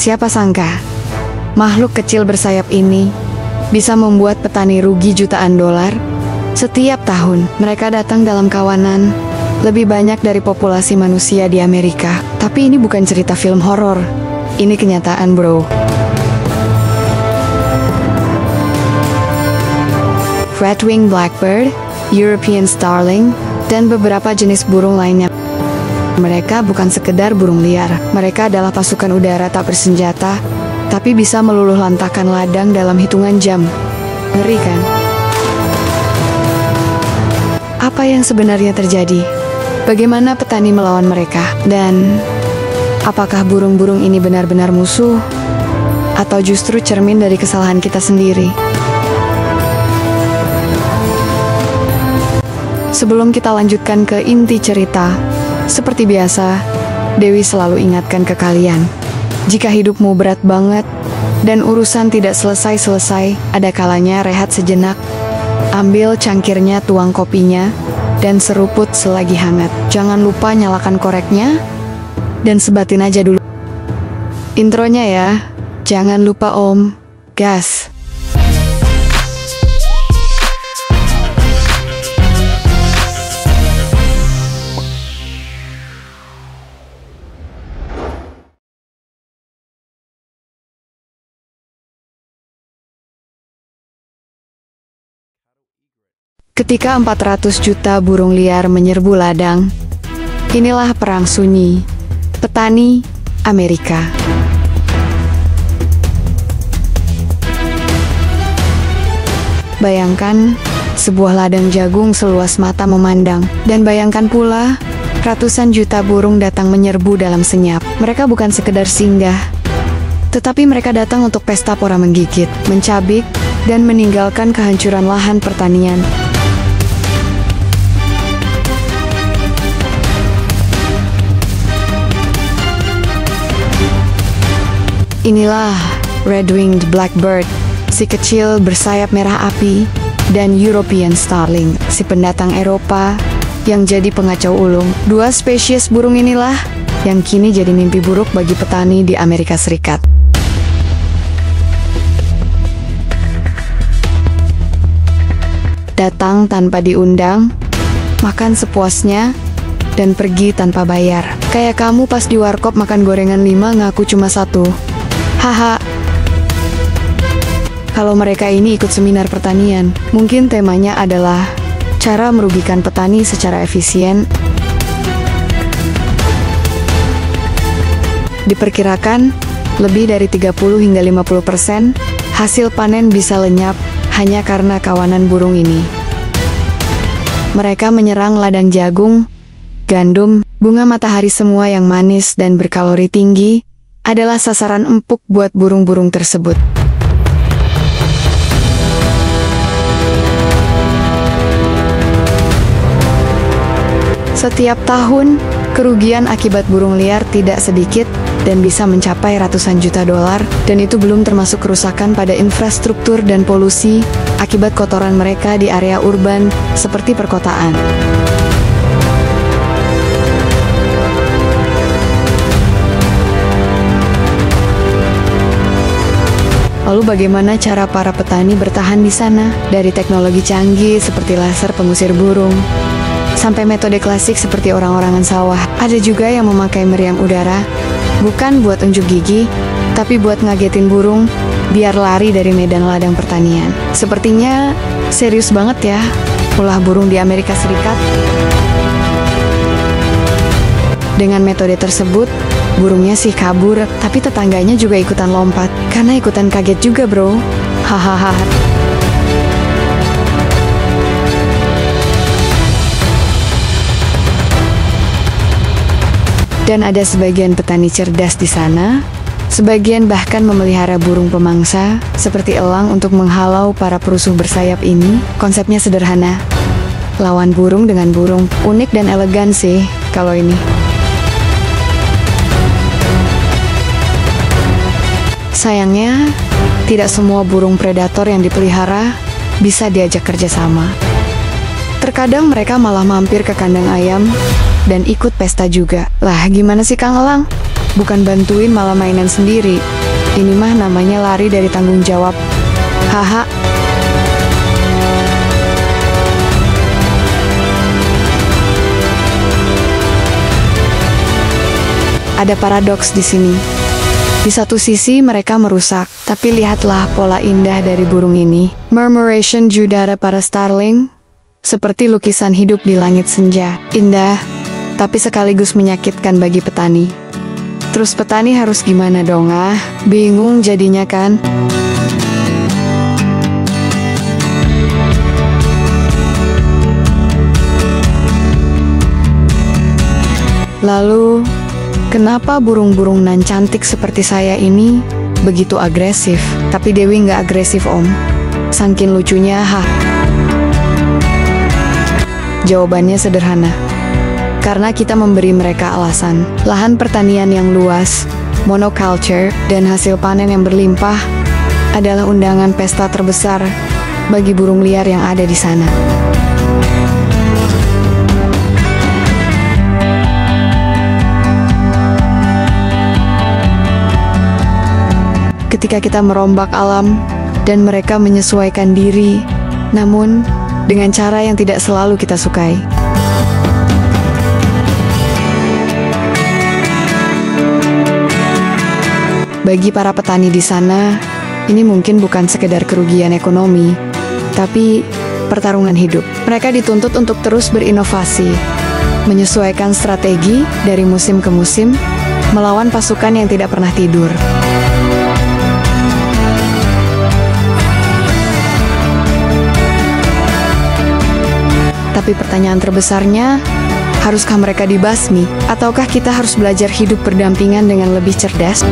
Siapa sangka, makhluk kecil bersayap ini bisa membuat petani rugi jutaan dolar. Setiap tahun, mereka datang dalam kawanan, lebih banyak dari populasi manusia di Amerika. Tapi ini bukan cerita film horor. Ini kenyataan, bro. Red-winged blackbird, European starling, dan beberapa jenis burung lainnya. Mereka bukan sekedar burung liar. Mereka adalah pasukan udara tak bersenjata, tapi bisa meluluh lantakkan ladang dalam hitungan jam. Ngeri kan? Apa yang sebenarnya terjadi? Bagaimana petani melawan mereka? Dan apakah burung-burung ini benar-benar musuh? Atau justru cermin dari kesalahan kita sendiri? Sebelum kita lanjutkan ke inti cerita, seperti biasa, Dewi selalu ingatkan ke kalian. Jika hidupmu berat banget, dan urusan tidak selesai-selesai, ada kalanya rehat sejenak. Ambil cangkirnya, tuang kopinya, dan seruput selagi hangat. Jangan lupa nyalakan koreknya, dan sebatin aja dulu. Intronya ya, jangan lupa Om, gas. Ketika 400 juta burung liar menyerbu ladang, inilah perang sunyi petani Amerika. Bayangkan sebuah ladang jagung seluas mata memandang, dan bayangkan pula ratusan juta burung datang menyerbu dalam senyap. Mereka bukan sekedar singgah, tetapi mereka datang untuk pesta pora menggigit, mencabik, dan meninggalkan kehancuran lahan pertanian. Inilah red-winged blackbird, si kecil bersayap merah api, dan European starling, si pendatang Eropa yang jadi pengacau ulung. Dua spesies burung inilah yang kini jadi mimpi buruk bagi petani di Amerika Serikat. Datang tanpa diundang, makan sepuasnya, dan pergi tanpa bayar. Kayak kamu pas di warkop makan gorengan 5 ngaku cuma 1. Haha. Kalau mereka ini ikut seminar pertanian, mungkin temanya adalah cara merugikan petani secara efisien. Diperkirakan, lebih dari 30 hingga 50% hasil panen bisa lenyap hanya karena kawanan burung ini. Mereka menyerang ladang jagung, gandum, bunga matahari, semua yang manis dan berkalori tinggi adalah sasaran empuk buat burung-burung tersebut. Setiap tahun, kerugian akibat burung liar tidak sedikit dan bisa mencapai ratusan juta dolar, dan itu belum termasuk kerusakan pada infrastruktur dan polusi akibat kotoran mereka di area urban seperti perkotaan. Lalu bagaimana cara para petani bertahan di sana? Dari teknologi canggih seperti laser pengusir burung, sampai metode klasik seperti orang-orangan sawah. Ada juga yang memakai meriam udara, bukan buat unjuk gigi, tapi buat ngagetin burung, biar lari dari medan ladang pertanian. Sepertinya serius banget ya, ulah burung di Amerika Serikat. Dengan metode tersebut, burungnya sih kabur, tapi tetangganya juga ikutan lompat, karena ikutan kaget juga bro. Hahaha. Dan ada sebagian petani cerdas di sana, sebagian bahkan memelihara burung pemangsa, seperti elang untuk menghalau para perusuh bersayap ini. Konsepnya sederhana, lawan burung dengan burung. Unik dan elegan sih, kalau ini. Sayangnya, tidak semua burung predator yang dipelihara bisa diajak kerjasama. Terkadang mereka malah mampir ke kandang ayam dan ikut pesta juga. Lah, gimana sih Kang Elang? Bukan bantuin malah mainan sendiri. Ini mah namanya lari dari tanggung jawab. Haha. Ada paradoks di sini. Di satu sisi mereka merusak, tapi lihatlah pola indah dari burung ini. Murmuration Judara para starling, seperti lukisan hidup di langit senja. Indah, tapi sekaligus menyakitkan bagi petani. Terus petani harus gimana dong ah? Bingung jadinya kan? Lalu, kenapa burung-burung nan cantik seperti saya ini begitu agresif? Tapi Dewi nggak agresif om. Saking lucunya, Jawabannya sederhana. Karena kita memberi mereka alasan. Lahan pertanian yang luas, monoculture, dan hasil panen yang berlimpah adalah undangan pesta terbesar bagi burung liar yang ada di sana. Ketika kita merombak alam dan mereka menyesuaikan diri, namun dengan cara yang tidak selalu kita sukai. Bagi para petani di sana, ini mungkin bukan sekedar kerugian ekonomi, tapi pertarungan hidup. Mereka dituntut untuk terus berinovasi, menyesuaikan strategi dari musim ke musim, melawan pasukan yang tidak pernah tidur. Tapi pertanyaan terbesarnya, haruskah mereka dibasmi? Ataukah kita harus belajar hidup berdampingan dengan lebih cerdas?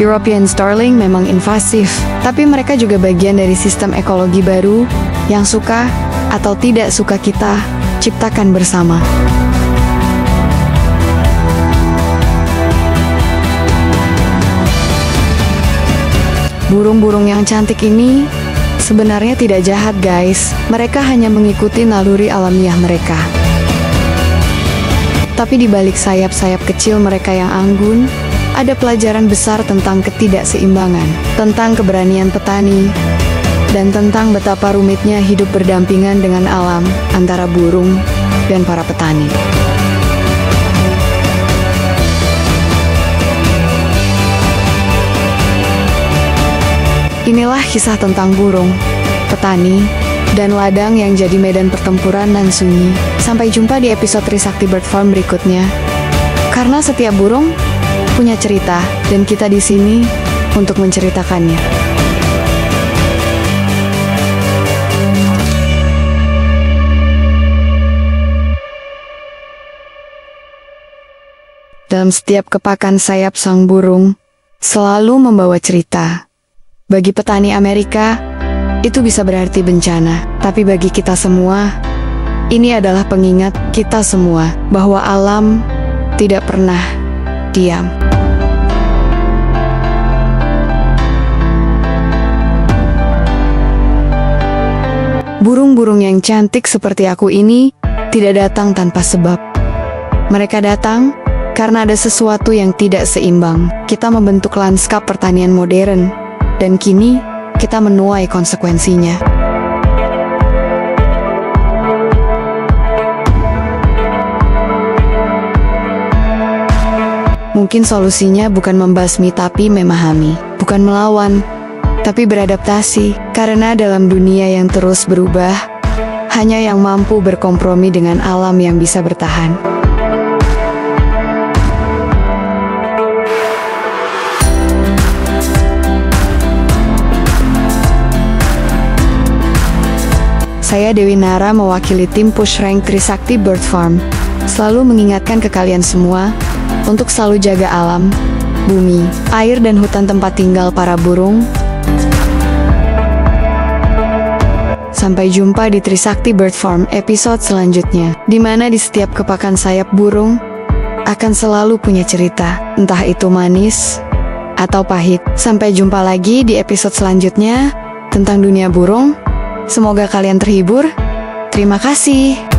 European starling memang invasif, tapi mereka juga bagian dari sistem ekologi baru yang suka atau tidak suka kita ciptakan bersama. Burung-burung yang cantik ini sebenarnya tidak jahat guys, mereka hanya mengikuti naluri alamiah mereka. Tapi di balik sayap-sayap kecil mereka yang anggun, ada pelajaran besar tentang ketidakseimbangan, tentang keberanian petani, dan tentang betapa rumitnya hidup berdampingan dengan alam antara burung dan para petani. Inilah kisah tentang burung, petani, dan ladang yang jadi medan pertempuran nan sunyi. Sampai jumpa di episode Trisakti Bird Farm berikutnya. Karena setiap burung punya cerita, dan kita di sini untuk menceritakannya. Dalam setiap kepakan sayap sang burung, selalu membawa cerita. Bagi petani Amerika, itu bisa berarti bencana. Tapi bagi kita semua, ini adalah pengingat kita semua bahwa alam tidak pernah diam. Burung-burung yang cantik seperti aku ini tidak datang tanpa sebab. Mereka datang karena ada sesuatu yang tidak seimbang. Kita membentuk lanskap pertanian modern, dan kini kita menuai konsekuensinya. Mungkin solusinya bukan membasmi tapi memahami, bukan melawan, tapi beradaptasi. Karena dalam dunia yang terus berubah, hanya yang mampu berkompromi dengan alam yang bisa bertahan. Saya Dewi Nara mewakili tim Pushrank Trisakti Bird Farm, selalu mengingatkan ke kalian semua untuk selalu jaga alam, bumi, air dan hutan tempat tinggal para burung. Sampai jumpa di Trisakti Bird Farm episode selanjutnya, di mana di setiap kepakan sayap burung akan selalu punya cerita, entah itu manis atau pahit. Sampai jumpa lagi di episode selanjutnya tentang dunia burung. Semoga kalian terhibur. Terima kasih.